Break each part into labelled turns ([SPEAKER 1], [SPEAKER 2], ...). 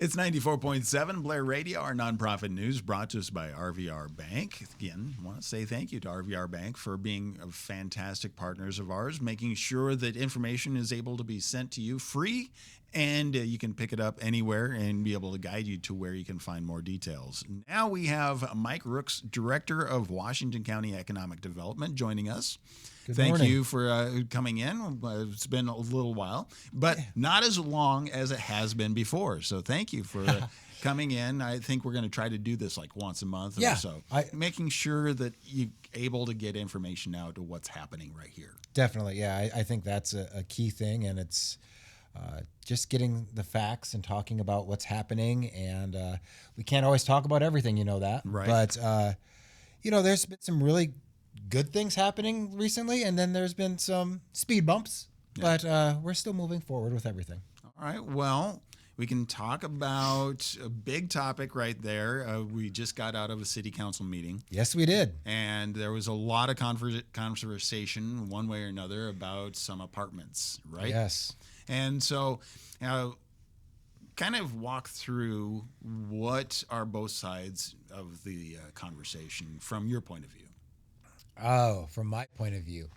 [SPEAKER 1] It's 94.7 Blair Radio, our nonprofit news brought to us by RVR Bank. Again, I want to say thank you to RVR Bank for being fantastic partners of ours, making sure that information is able to be sent to you free and you can pick it up anywhere and be able to guide you to where you can find more details. Now we have Mike Rooks, Director of Washington County Economic Development, joining us. Thank you for coming in. It's been a little while, but not as long as it has been before. So thank you for coming in. I think we're going to try to do this like once a month or so, making sure that you're able to get information out to what's happening right here.
[SPEAKER 2] Definitely. Yeah, I think that's a key thing, and it's just getting the facts and talking about what's happening. And we can't always talk about everything, you know that.
[SPEAKER 1] Right.
[SPEAKER 2] But, there's been some really good things happening recently, and then there's been some speed bumps, but we're still moving forward with everything.
[SPEAKER 1] All right. Well, we can talk about a big topic right there. We just got out of a city council meeting.
[SPEAKER 2] Yes, we did.
[SPEAKER 1] And there was a lot of conversation one way or another about some apartments, right?
[SPEAKER 2] Yes.
[SPEAKER 1] And so kind of walk through what are both sides of the conversation from your point of view.
[SPEAKER 2] Oh, from my point of view.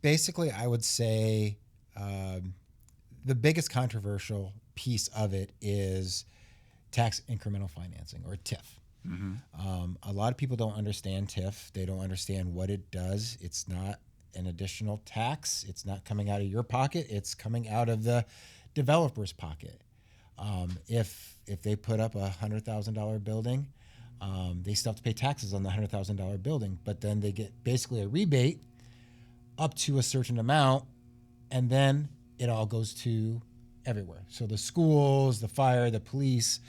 [SPEAKER 2] Basically, I would say the biggest controversial piece of it is tax incremental financing, or TIF. Mm-hmm. A lot of people don't understand TIF. They don't understand what it does. It's not an additional tax. It's not coming out of your pocket. It's coming out of the developer's pocket. If they put up a $100,000 building, they still have to pay taxes on the $100,000 building, but then they get basically a rebate up to a certain amount, and then it all goes to everywhere. So the schools, the fire, the police,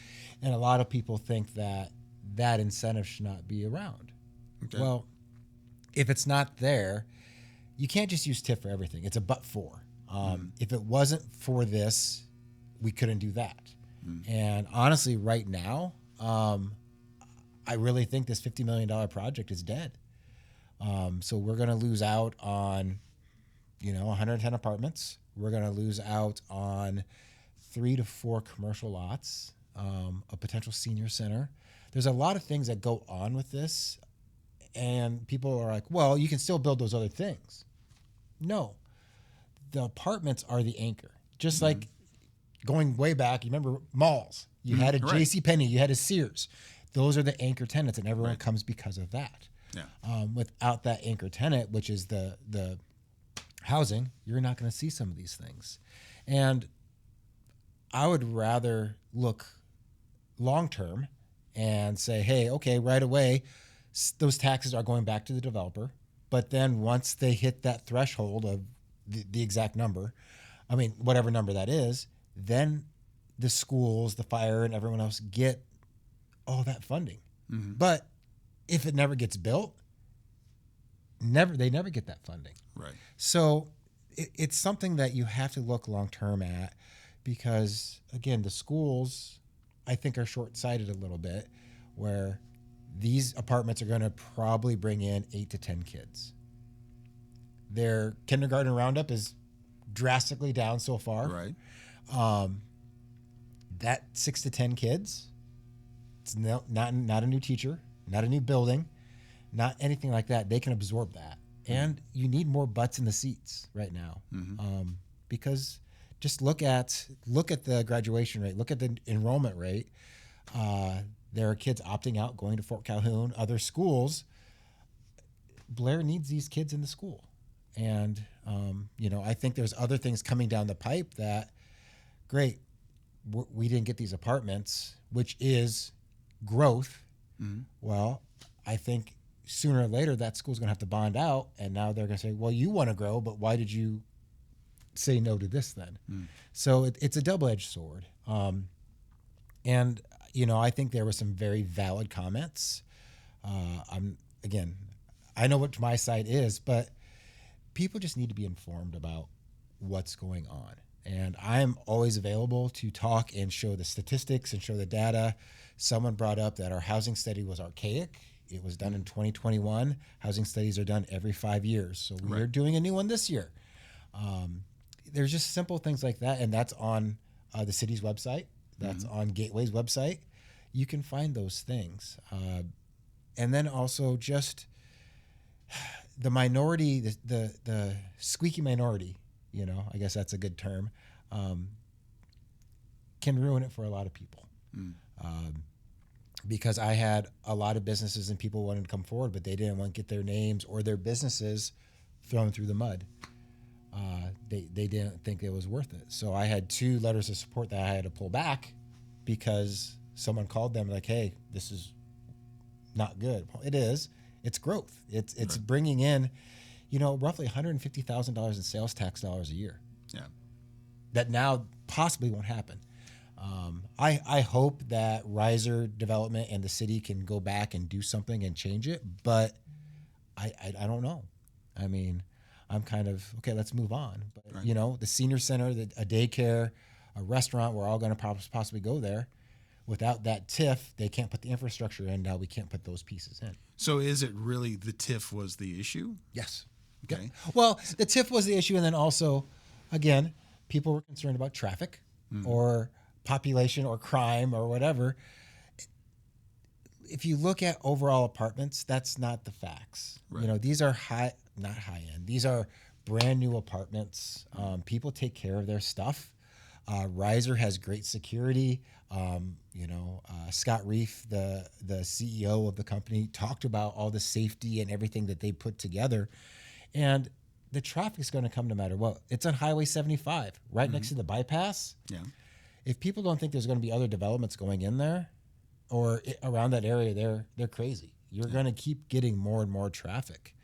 [SPEAKER 2] and a lot of people think that incentive should not be around. Okay. Well, if it's not there, you can't just use TIF for everything. It's a but for. If it wasn't for this, we couldn't do that. And honestly, right now, I really think this $50 million project is dead. So we're going to lose out on, 110 apartments. We're going to lose out on 3 to 4 commercial lots, a potential senior center. There's a lot of things that go on with this, and people are like, well, you can still build those other things. No, the apartments are the anchor. Just like going way back, you remember malls. You had a JCPenney, you had a Sears. Those are the anchor tenants, and everyone comes because of that. Yeah. Without that anchor tenant, which is the housing, you're not going to see some of these things. And I would rather look long-term and say, hey, okay, right away, those taxes are going back to the developer. But then once they hit that threshold of the exact number, whatever number that is, then the schools, the fire, and everyone else get all that funding. Mm-hmm. But if it never gets built, they never get that funding.
[SPEAKER 1] Right.
[SPEAKER 2] So it's something that you have to look long-term at, because, again, the schools, I think, are short-sighted a little bit, where these apartments are going to probably bring in 8 to 10 kids. Their kindergarten roundup is drastically down so far.
[SPEAKER 1] Right.
[SPEAKER 2] That 6 to 10 kids, it's not a new teacher, not a new building, not anything like that. They can absorb that. And you need more butts in the seats right now. Mm-hmm. Because just look at the graduation rate, look at the enrollment rate. There are kids opting out, going to Fort Calhoun, other schools. Blair needs these kids in the school. And, I think there's other things coming down the pipe that, great, we didn't get these apartments, which is growth. Mm-hmm. Well, I think sooner or later that school's going to have to bond out, and now they're going to say, well, you want to grow, but why did you say no to this then? So it's a double-edged sword. And, I think there were some very valid comments. I know what my side is, but people just need to be informed about what's going on. And I'm always available to talk and show the statistics and show the data. Someone brought up that our housing study was archaic. It was done in 2021. Housing studies are done every 5 years. So we are doing a new one this year. There's just simple things like that, and that's on the city's website. That's on Gateway's website. You can find those things. And then also just the minority, the squeaky minority, I guess that's a good term, can ruin it for a lot of people. Because I had a lot of businesses and people wanted to come forward, but they didn't want to get their names or their businesses thrown through the mud. They didn't think it was worth it. So I had 2 letters of support that I had to pull back because someone called them like, hey, this is not good. Well, it is. It's growth. It's right. Bringing in, roughly $150,000 in sales tax dollars a year.
[SPEAKER 1] Yeah.
[SPEAKER 2] That now possibly won't happen. I hope that Riser Development and the city can go back and do something and change it, but I don't know. I mean, I'm kind of, okay, let's move on. But, right. The senior center, a daycare, a restaurant, we're all going to possibly go there. Without that TIF, they can't put the infrastructure in. Now we can't put those pieces in.
[SPEAKER 1] So is it really the TIF was the issue?
[SPEAKER 2] Yes.
[SPEAKER 1] Okay.
[SPEAKER 2] Yeah. Well, the TIF was the issue. And then also, again, people were concerned about traffic or population or crime or whatever. If you look at overall apartments, that's not the facts.
[SPEAKER 1] Right.
[SPEAKER 2] These are not high end. These are brand new apartments. People take care of their stuff. Riser has great security. Scott Reef, the CEO of the company, talked about all the safety and everything that they put together. And the traffic is going to come no matter what. It's on Highway 75, right next to the bypass.
[SPEAKER 1] Yeah.
[SPEAKER 2] If people don't think there's going to be other developments going in there or around that area, they're crazy. You're going to keep getting more and more traffic.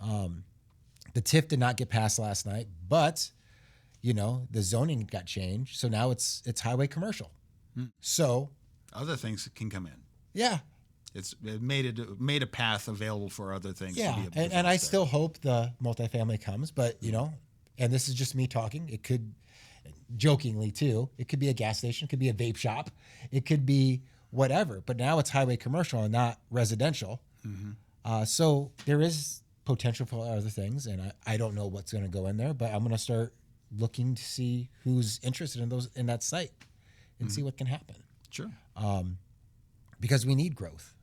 [SPEAKER 2] The TIF did not get passed last night, but the zoning got changed, so now it's highway commercial. So
[SPEAKER 1] other things can come in.
[SPEAKER 2] Yeah,
[SPEAKER 1] it made a path available for other things.
[SPEAKER 2] Yeah,
[SPEAKER 1] to be
[SPEAKER 2] and I still hope the multifamily comes, but and this is just me talking. It could, jokingly too, it could be a gas station, it could be a vape shop, it could be whatever. But now it's highway commercial and not residential. So there is potential for other things, and I don't know what's going to go in there, but I'm going to start looking to see who's interested in that site and see what can happen.
[SPEAKER 1] Sure.
[SPEAKER 2] Because we need growth.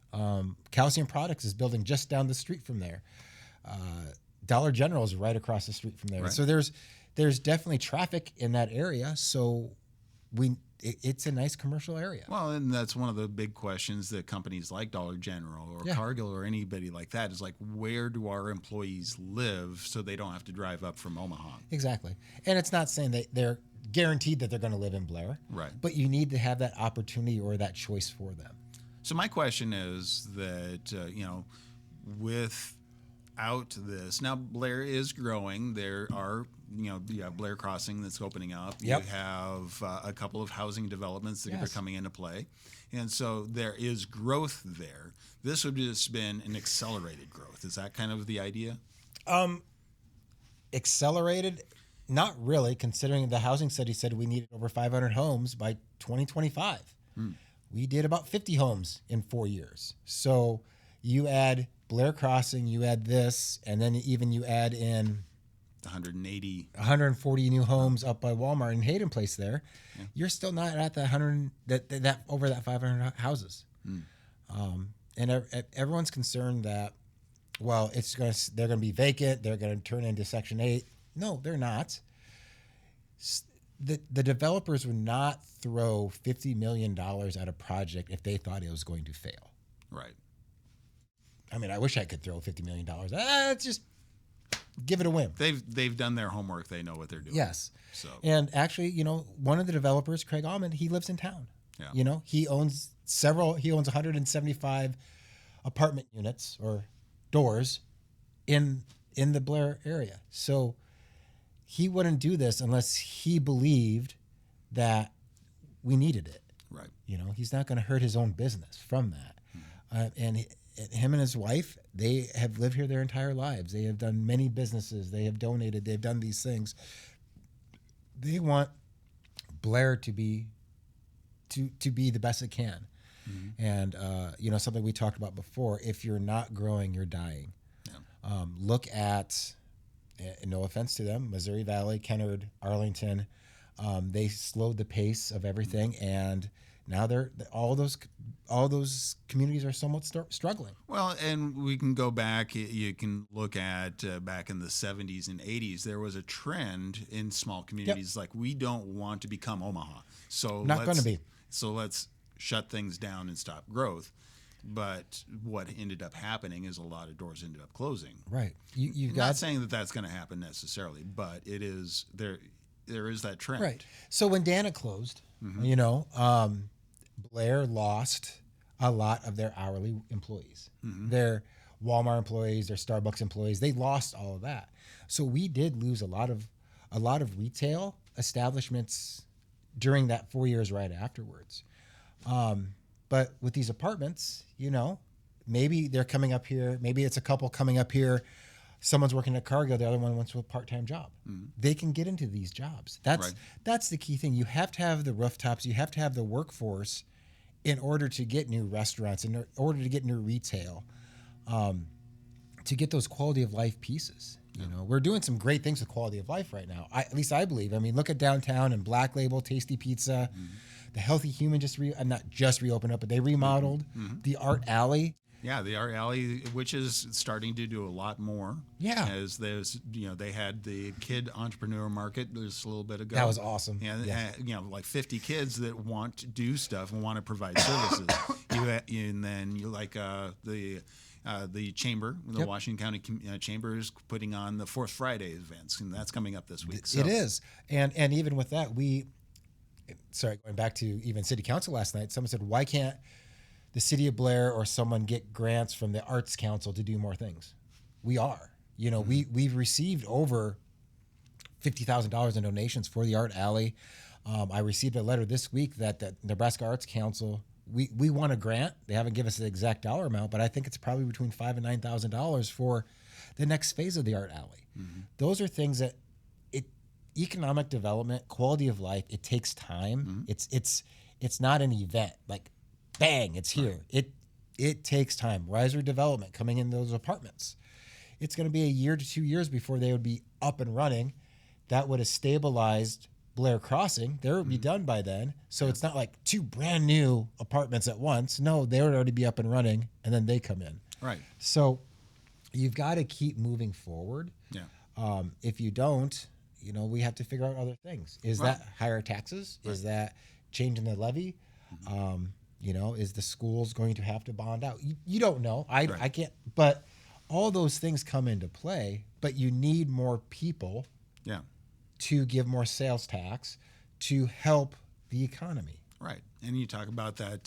[SPEAKER 2] Calcium Products is building just down the street from there. Dollar General is right across the street from there.
[SPEAKER 1] Right.
[SPEAKER 2] So there's definitely traffic in that area. So it's a nice commercial area.
[SPEAKER 1] Well, and that's one of the big questions that companies like Dollar General or Cargill or anybody like that is like, where do our employees live so they don't have to drive up from Omaha?
[SPEAKER 2] Exactly. And it's not saying that they're guaranteed that they're going to live in Blair.
[SPEAKER 1] Right.
[SPEAKER 2] But you need to have that opportunity or that choice for them.
[SPEAKER 1] So my question is that, without this, now Blair is growing. There are, you have Blair Crossing that's opening up.
[SPEAKER 2] Yep.
[SPEAKER 1] You have a couple of housing developments that are coming into play. And so there is growth there. This would have just been an accelerated growth. Is that kind of the idea?
[SPEAKER 2] Accelerated? Not really, considering the housing study said we needed over 500 homes by 2025. We did about 50 homes in 4 years. So you add Blair Crossing, you add this, and then even you add in 140 new homes up by Walmart and Hayden Place there. Yeah. You're still not at the 100 that over that 500 houses. And everyone's concerned that, well, they're going to be vacant. They're going to turn into Section 8. No, they're not. The developers would not throw $50 million at a project if they thought it was going to fail.
[SPEAKER 1] Right.
[SPEAKER 2] I mean, I wish I could throw $50 million. It's just give it a whim.
[SPEAKER 1] They've done their homework. They know what they're doing.
[SPEAKER 2] Yes.
[SPEAKER 1] So.
[SPEAKER 2] And actually, one of the developers, Craig Allman, he lives in town.
[SPEAKER 1] Yeah.
[SPEAKER 2] He owns 175 apartment units or doors in the Blair area. So he wouldn't do this unless he believed that we needed it.
[SPEAKER 1] Right.
[SPEAKER 2] He's not going to hurt his own business from that. And him and his wife, they have lived here their entire lives. They have done many businesses. They have donated. They've done these things. They want Blair to be the best it can. And something we talked about before. If you're not growing, you're dying. Yeah. Look at, no offense to them, Missouri Valley, Kennard, Arlington, They slowed the pace of everything, and now all those communities are somewhat struggling.
[SPEAKER 1] Well, and we can go back. You can look at back in the 70s and 80s. There was a trend in small communities like we don't want to become Omaha, so
[SPEAKER 2] Not going to be.
[SPEAKER 1] So let's shut things down and stop growth. But what ended up happening is a lot of doors ended up closing.
[SPEAKER 2] Right. You've got.
[SPEAKER 1] Not saying that that's going to happen necessarily, but it is there. There is that trend.
[SPEAKER 2] Right. So when Dana closed, Blair lost a lot of their hourly employees, their Walmart employees, their Starbucks employees. They lost all of that. So we did lose a lot of retail establishments during that 4 years right afterwards. But with these apartments, maybe they're coming up here. Maybe it's a couple coming up here. Someone's working at Cargill, the other one wants a part-time job. They can get into these jobs. That's the key thing. You have to have the rooftops. You have to have the workforce in order to get new restaurants, in order to get new retail, to get those quality of life pieces. We're doing some great things with quality of life right now. At least I believe. I mean, look at downtown and Black Label, Tasty Pizza, the Healthy Human not just reopened up, but they remodeled the Art Alley.
[SPEAKER 1] Yeah, the Art Alley, which is starting to do a lot more.
[SPEAKER 2] Yeah.
[SPEAKER 1] As there's, they had the kid entrepreneur market just a little bit ago.
[SPEAKER 2] That was awesome.
[SPEAKER 1] Yeah, like 50 kids that want to do stuff and want to provide services. And then you like the chamber, the Washington County Chamber is putting on the Fourth Friday events, and that's coming up this week. So.
[SPEAKER 2] It is. And even with that, going back to even city council last night, someone said, why can't the city of Blair or someone get grants from the Arts Council to do more things? We are. We've received over $50,000 in donations for the Art Alley. I received a letter this week that the Nebraska Arts Council, we want a grant. They haven't given us the exact dollar amount, but I think it's probably between $5,000 and $9,000 for the next phase of the Art Alley. Those are things that economic development, quality of life, it takes time. It's not an event like bang, it's here. It takes time. Riser development coming in those apartments. It's going to be a year to 2 years before they would be up and running. That would have stabilized Blair Crossing. They would be done by then. So it's not like two brand new apartments at once. No, they would already be up and running, and then they come in.
[SPEAKER 1] Right.
[SPEAKER 2] So you've got to keep moving forward.
[SPEAKER 1] Yeah.
[SPEAKER 2] If you don't, we have to figure out other things. Is that higher taxes? Is that changing the levy? Is the schools going to have to bond out? You don't know. I can't. But all those things come into play. But you need more people to give more sales tax to help the economy.
[SPEAKER 1] Right. And you talk about that,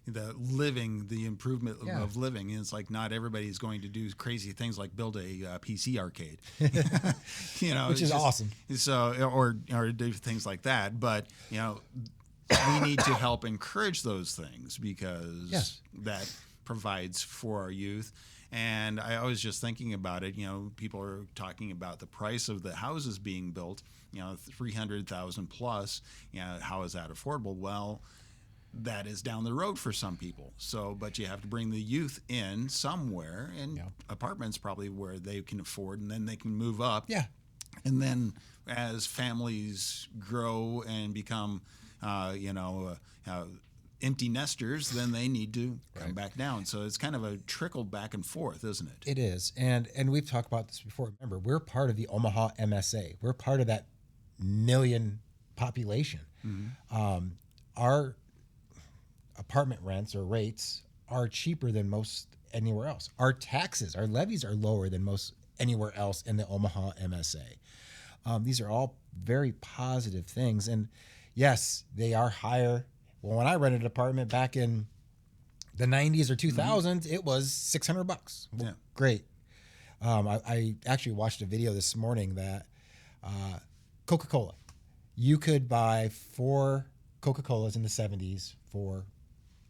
[SPEAKER 1] the improvement of living. And it's like not everybody's going to do crazy things like build a PC arcade,
[SPEAKER 2] which is awesome.
[SPEAKER 1] So, or do things like that. But, we need to help encourage those things because that provides for our youth. And I was just thinking about it. People are talking about the price of the houses being built. $300,000 plus. How is that affordable? Well, that is down the road for some people. So, but you have to bring the youth in somewhere, and apartments probably where they can afford, and then they can move up.
[SPEAKER 2] Yeah.
[SPEAKER 1] And then as families grow and become empty nesters, then they need to come back down. So it's kind of a trickle back and forth, isn't it?
[SPEAKER 2] It is. And we've talked about this before. Remember, we're part of the Omaha MSA. We're part of that million population. Our apartment rents or rates are cheaper than most anywhere else. Our taxes, our levies are lower than most anywhere else in the Omaha MSA. These are all very positive things. And yes, they are higher. Well, when I rented an apartment back in the 90s or 2000s, it was $600. Well, great. I actually watched a video this morning that Coca-Cola, you could buy 4 Coca-Colas in the 70s for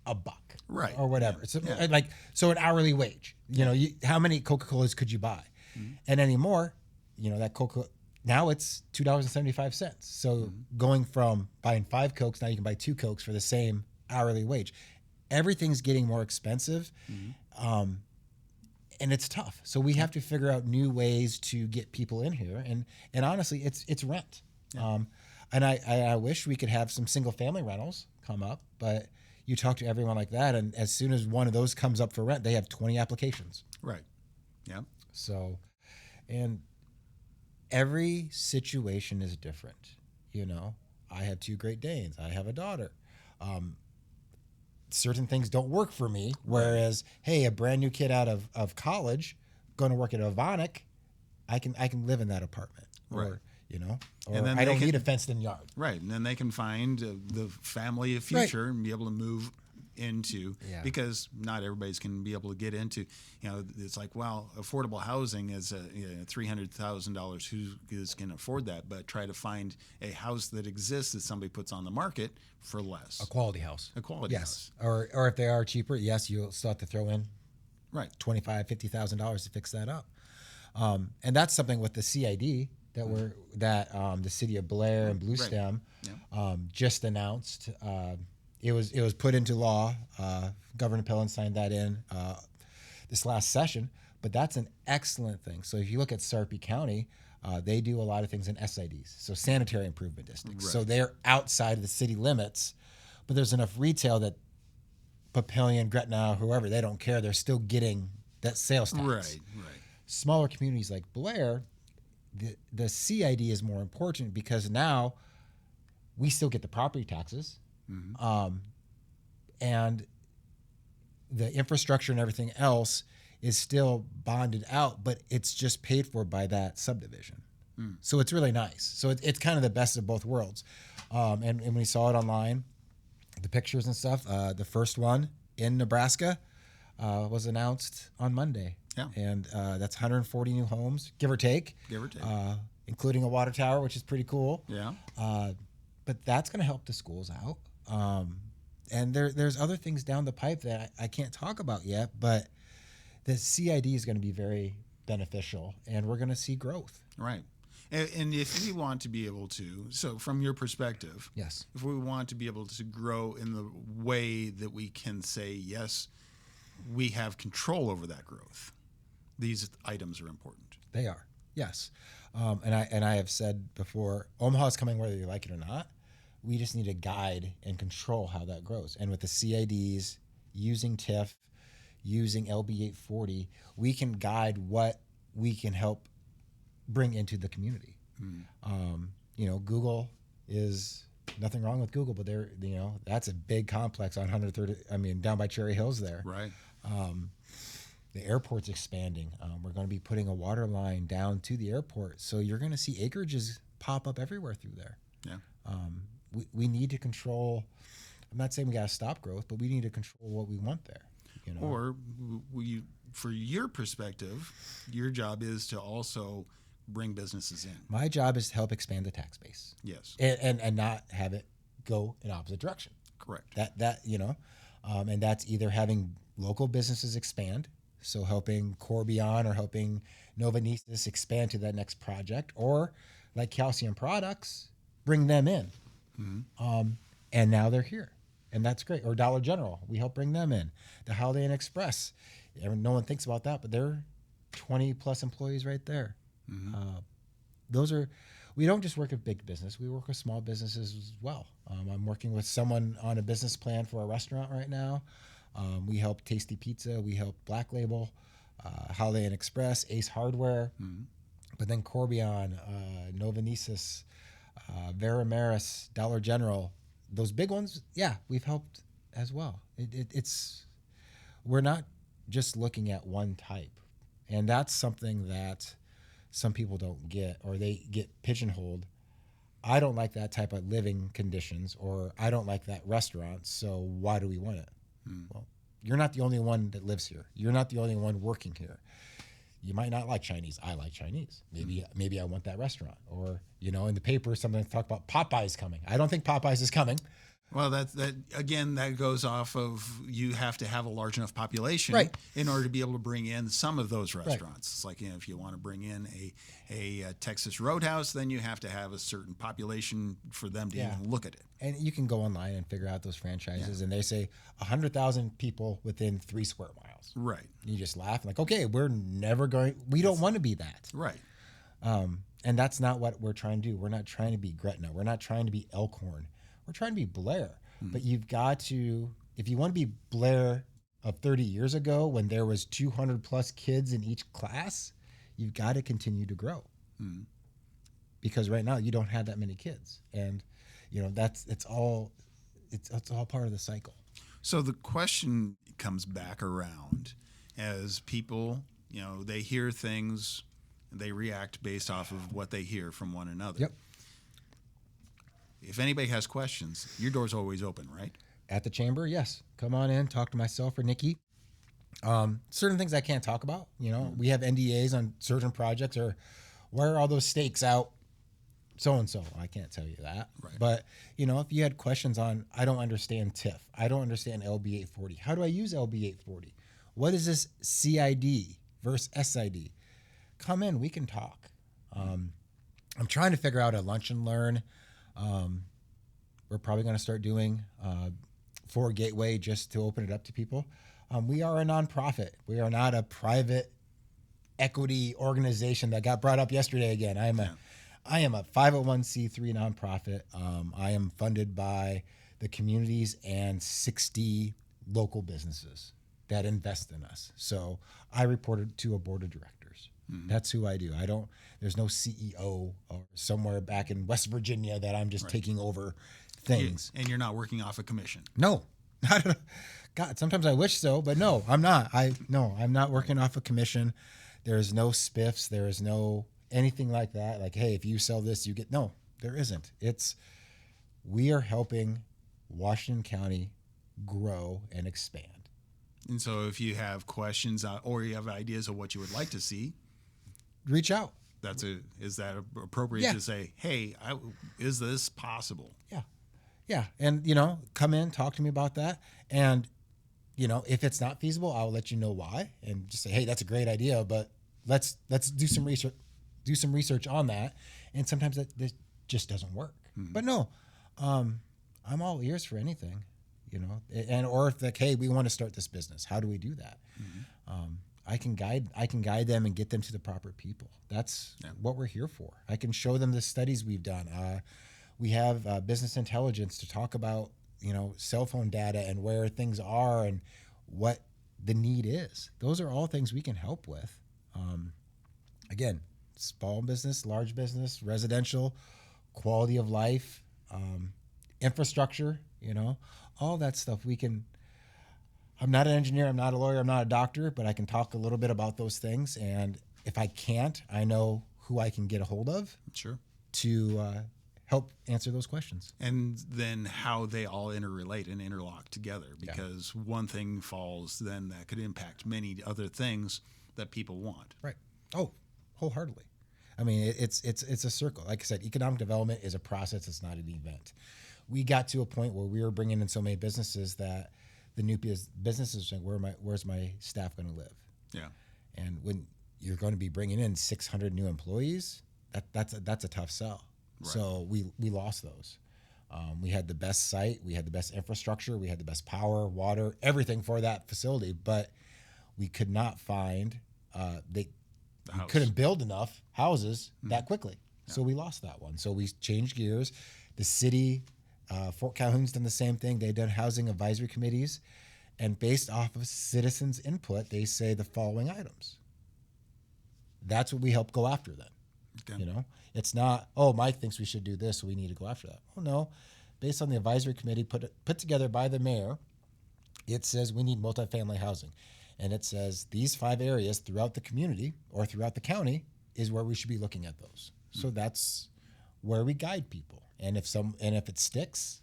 [SPEAKER 2] $1, right, or whatever. So an hourly wage. How many Coca-Colas could you buy? And anymore, that Coca. Now it's $2.75. So going from buying 5 Cokes, now you can buy 2 Cokes for the same hourly wage. Everything's getting more expensive, and it's tough. So we have to figure out new ways to get people in here. And honestly, it's rent. And I wish we could have some single family rentals come up, but you talk to everyone like that, and as soon as one of those comes up for rent, they have 20 applications.
[SPEAKER 1] Right. Yeah.
[SPEAKER 2] So, and every situation is different. You know, I have 2 Great Danes. I have a daughter. Certain things don't work for me. Whereas, hey, a brand new kid out of college going to work at Avonic, I can live in that apartment.
[SPEAKER 1] Right.
[SPEAKER 2] Or, you know, or
[SPEAKER 1] And then
[SPEAKER 2] I don't
[SPEAKER 1] they
[SPEAKER 2] need a
[SPEAKER 1] can-
[SPEAKER 2] fenced-in yard.
[SPEAKER 1] Right. And then they can find the family of future and be able to move into, because not everybody's can be able to get into, you know, it's like, well, affordable housing is $300,000. Who can afford that? But try to find a house that exists that somebody puts on the market for less.
[SPEAKER 2] A quality house.
[SPEAKER 1] A quality house.
[SPEAKER 2] Or if they are cheaper, yes, you'll still have to throw in
[SPEAKER 1] Right.
[SPEAKER 2] $25,000-$50,000 to fix that up. And that's something with the CID that the city of Blair and Bluestem just announced. It was put into law. Governor Pillen signed that in this last session. But that's an excellent thing. So if you look at Sarpy County, they do a lot of things in SIDs, so sanitary improvement districts.
[SPEAKER 1] Right.
[SPEAKER 2] So they're outside of the city limits, but there's enough retail that Papillion, Gretna, whoever, they don't care. They're still getting that sales tax.
[SPEAKER 1] Right.
[SPEAKER 2] Smaller communities like Blair, the CID is more important because now we still get the property taxes, and the infrastructure and everything else is still bonded out, but it's just paid for by that subdivision. So it's really nice. So it's kind of the best of both worlds. And we saw it online, the pictures and stuff. The first one in Nebraska was announced on Monday.
[SPEAKER 1] Yeah.
[SPEAKER 2] And that's 140 new homes, give or take.
[SPEAKER 1] Give or take.
[SPEAKER 2] Including a water tower, which is pretty cool.
[SPEAKER 1] Yeah.
[SPEAKER 2] But that's going to help the schools out. And there's other things down the pipe that I can't talk about yet, but the CID is going to be very beneficial, and we're going to see growth.
[SPEAKER 1] Right. And if we want to be able to, so from your perspective,
[SPEAKER 2] Yes.
[SPEAKER 1] if we want to be able to grow in the way that we can say, yes, we have control over that growth, these items are important.
[SPEAKER 2] They are, yes. And I have said before, Omaha's coming whether you like it or not. We just need to guide and control how that grows. And with the CIDs, using TIF, using LB 840, we can guide what we can help bring into the community. Google is nothing wrong with Google, but that's a big complex on 130. Down by Cherry Hills there.
[SPEAKER 1] Right.
[SPEAKER 2] The airport's expanding. We're going to be putting a water line down to the airport, so you're going to see acreages pop up everywhere through there.
[SPEAKER 1] Yeah.
[SPEAKER 2] We need to control. I'm not saying we got to stop growth, but we need to control what we want there.
[SPEAKER 1] Or for your perspective, your job is to also bring businesses in.
[SPEAKER 2] My job is to help expand the tax base.
[SPEAKER 1] Yes.
[SPEAKER 2] And not have it go in opposite direction.
[SPEAKER 1] Correct.
[SPEAKER 2] And that's either having local businesses expand, so helping Corbion or helping Novanesis expand to that next project, or like Calcium Products, bring them in. And now they're here. And that's great. Or Dollar General, we help bring them in. The Holiday Inn Express, no one thinks about that, but they're 20 plus employees right there. We don't just work with big business, we work with small businesses as well. I'm working with someone on a business plan for a restaurant right now. We help Tasty Pizza, we help Black Label, Holiday Inn Express, Ace Hardware, but then Corbion, Novanesis, Vera Maris, Dollar General, those big ones, we've helped as well. We're not just looking at one type, and that's something that some people don't get, or they get pigeonholed. I don't like that type of living conditions, or I don't like that restaurant, so why do we want it? Well, you're not the only one that lives here. You're not the only one working here. You might not like Chinese. I like Chinese. Maybe I want that restaurant. Or, in the paper, something talk about Popeyes coming. I don't think Popeyes is coming.
[SPEAKER 1] Well, that goes off of, you have to have a large enough population in order to be able to bring in some of those restaurants. It's like, if you want to bring in a Texas Roadhouse, then you have to have a certain population for them to even look at it.
[SPEAKER 2] And you can go online and figure out those franchises, and they say 100,000 people within 3 square miles.
[SPEAKER 1] Right.
[SPEAKER 2] You just laugh like, okay, we don't want to be that.
[SPEAKER 1] Right.
[SPEAKER 2] And that's not what we're trying to do. We're not trying to be Gretna. We're not trying to be Elkhorn. We're trying to be Blair. But you've got to, if you want to be Blair of 30 years ago when there was 200 plus kids in each class, you've got to continue to grow. Because right now you don't have that many kids. And, it's all part of the cycle.
[SPEAKER 1] So the question comes back around as people, they hear things, they react based off of what they hear from one another.
[SPEAKER 2] Yep.
[SPEAKER 1] If anybody has questions, your door's always open, right?
[SPEAKER 2] At the chamber, yes. Come on in, talk to myself or Nikki. Certain things I can't talk about. We have NDAs on certain projects, or where are all those stakes out? So-and-so. I can't tell you that.
[SPEAKER 1] Right.
[SPEAKER 2] But, if you had questions on, I don't understand TIF. I don't understand LB 840. How do I use LB 840? What is this CID versus SID? Come in, we can talk. I'm trying to figure out a lunch and learn. We're probably going to start doing for Gateway just to open it up to people. We are a nonprofit. We are not a private equity organization that got brought up yesterday again. I am a 501c3 nonprofit. I am funded by the communities and 60 local businesses that invest in us. So I reported to a board of directors. That's who I do. There's no CEO or somewhere back in West Virginia that I'm just taking over things.
[SPEAKER 1] And you're not working off a commission.
[SPEAKER 2] No. God, sometimes I wish so, but no, I'm not. I'm not working off a commission. There's no spiffs. There is no anything like that. Like, hey, if you sell this, you get, no, there isn't. We are helping Washington County grow and expand.
[SPEAKER 1] And so if you have questions or you have ideas of what you would like to see,
[SPEAKER 2] reach out.
[SPEAKER 1] Is that appropriate to say, hey, is this possible?
[SPEAKER 2] Yeah. Yeah. And, come in, talk to me about that. And, if it's not feasible, I'll let you know why and just say, hey, that's a great idea, but let's do some research on that. And sometimes that just doesn't work. But no, I'm all ears for anything, or if hey, we want to start this business. How do we do that? I can guide them and get them to the proper people. That's what we're here for. I can show them the studies we've done. We have business intelligence to talk about, cell phone data and where things are and what the need is. Those are all things we can help with. Again, small business, large business, residential, quality of life, infrastructure, all that stuff we can. I'm not an engineer, I'm not a lawyer, I'm not a doctor, but I can talk a little bit about those things. And if I can't, I know who I can get a hold of to help answer those questions.
[SPEAKER 1] And then how they all interrelate and interlock together, because one thing falls, then that could impact many other things that people want.
[SPEAKER 2] Right. Oh, wholeheartedly. I mean, it's a circle. Like I said, economic development is a process. It's not an event. We got to a point where we were bringing in so many businesses that the new businesses saying, where's my staff going to live?
[SPEAKER 1] Yeah. And
[SPEAKER 2] when you're going to be bringing in 600 new employees, that's a tough sell. Right. So we lost those. We had the best site, we had the best infrastructure, we had the best power, water, everything for that facility, but we could not find we couldn't build enough houses that quickly. Yeah. So we lost that one. So we changed gears. The city, Fort Calhoun's done the same thing. They've done housing advisory committees, and based off of citizens' input, they say the following items. That's what we help go after then. Okay. It's not, Mike thinks we should do this, so we need to go after that. Oh, no. Based on the advisory committee put together by the mayor, it says we need multifamily housing. And it says these 5 areas throughout the community or throughout the county is where we should be looking at those. Mm-hmm. So that's where we guide people. And if it sticks,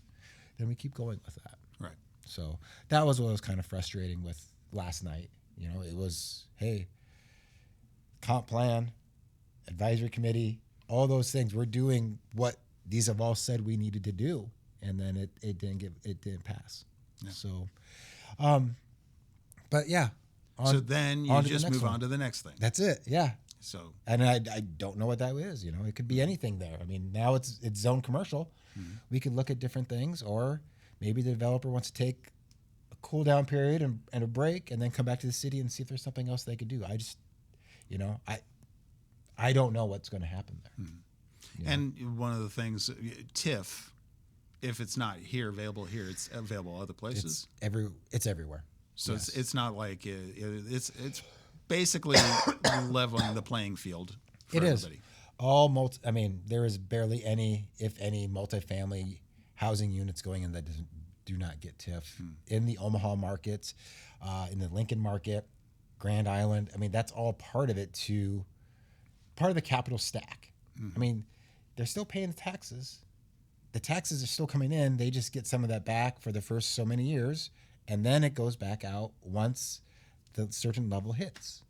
[SPEAKER 2] then we keep going with that.
[SPEAKER 1] Right.
[SPEAKER 2] So that was what was kind of frustrating with last night. It was, hey, comp plan, advisory committee, all those things. We're doing what these have all said we needed to do, and then it didn't pass. Yeah. So, but yeah.
[SPEAKER 1] So then you just move on to the next thing.
[SPEAKER 2] That's it. Yeah.
[SPEAKER 1] So,
[SPEAKER 2] and I don't know what that is. It could be anything there. I mean, now it's zone commercial. Mm-hmm. We could look at different things, or maybe the developer wants to take a cool down period and a break, and then come back to the city and see if there's something else they could do. I don't know what's going to happen there.
[SPEAKER 1] Mm-hmm. And one of the things, TIF, if it's not available here, it's available other places.
[SPEAKER 2] It's everywhere.
[SPEAKER 1] So it's not like it's basically leveling the playing field for everybody.
[SPEAKER 2] There is barely any, if any, multifamily housing units going in that do not get TIF. In the Omaha markets, in the Lincoln market, Grand Island. I mean, that's all part of it, part of the capital stack. I mean, they're still paying the taxes. The taxes are still coming in. They just get some of that back for the first so many years, and then it goes back out once the certain level hits.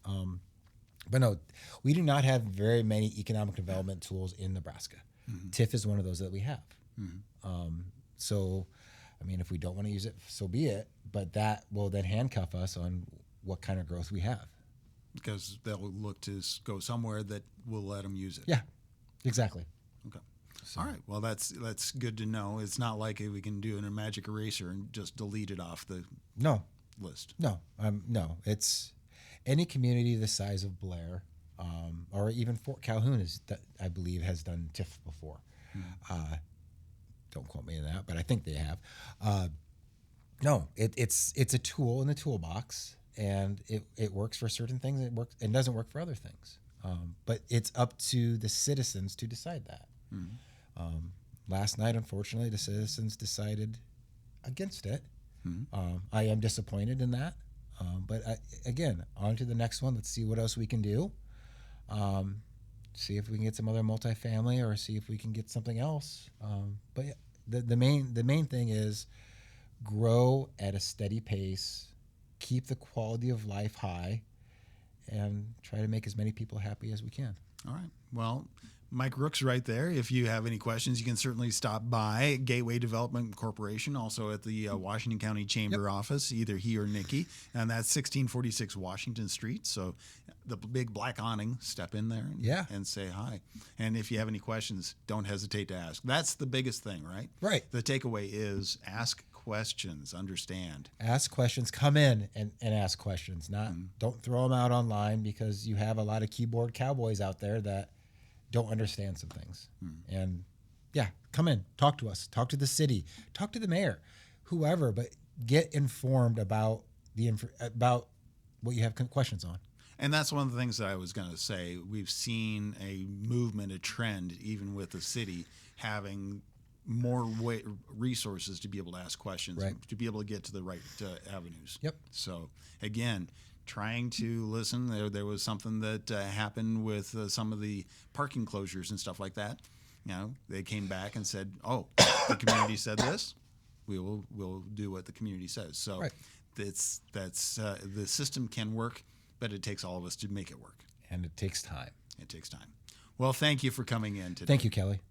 [SPEAKER 2] But no, we do not have very many economic development tools in Nebraska. TIF is one of those that we have. So, I mean, if we don't want to use it, so be it. But that will then handcuff us on what kind of growth we have.
[SPEAKER 1] Because they'll look to go somewhere that will let them use it.
[SPEAKER 2] Yeah, exactly.
[SPEAKER 1] Okay. So. All right. Well, that's good to know. It's not like we can do a magic eraser and just delete it off the list. No. It's any community the size of Blair, or even Fort Calhoun I believe has done TIF before. Don't quote me on that, but I think they have. It's a tool in the toolbox, and it works for certain things. It works and doesn't work for other things. But it's up to the citizens to decide that. Last night, unfortunately, the citizens decided against it. I am disappointed in that. But again, on to the next one. Let's see what else we can do. See if we can get some other multifamily, or see if we can get something else. But the main thing is grow at a steady pace, keep the quality of life high, and try to make as many people happy as we can. All right. Well, Mike Rooks right there. If you have any questions, you can certainly stop by Gateway Development Corporation, also at the Washington County Chamber office, either he or Nikki, and that's 1646 Washington Street. So the big black awning, step in there and say hi. And if you have any questions, don't hesitate to ask. That's the biggest thing, right?
[SPEAKER 2] Right.
[SPEAKER 1] The takeaway is ask questions, understand.
[SPEAKER 2] Ask questions, come in and ask questions. Don't throw them out online, because you have a lot of keyboard cowboys out there that don't understand some things. And come in, talk to us, talk to the city, talk to the mayor, whoever, but get informed about what you have questions on.
[SPEAKER 1] And that's one of the things that I was going to say. We've seen a movement, a trend, even with the city having more resources to be able to ask questions, to be able to get to the right avenues.
[SPEAKER 2] Yep.
[SPEAKER 1] So again, trying to listen. There was something that happened with some of the parking closures and stuff like that. You know, they came back and said, "Oh, the community said this. We'll do what the community says." So that's the system can work, but it takes all of us to make it work.
[SPEAKER 2] And it takes time.
[SPEAKER 1] Well, thank you for coming in today.
[SPEAKER 2] Thank you, Kelly.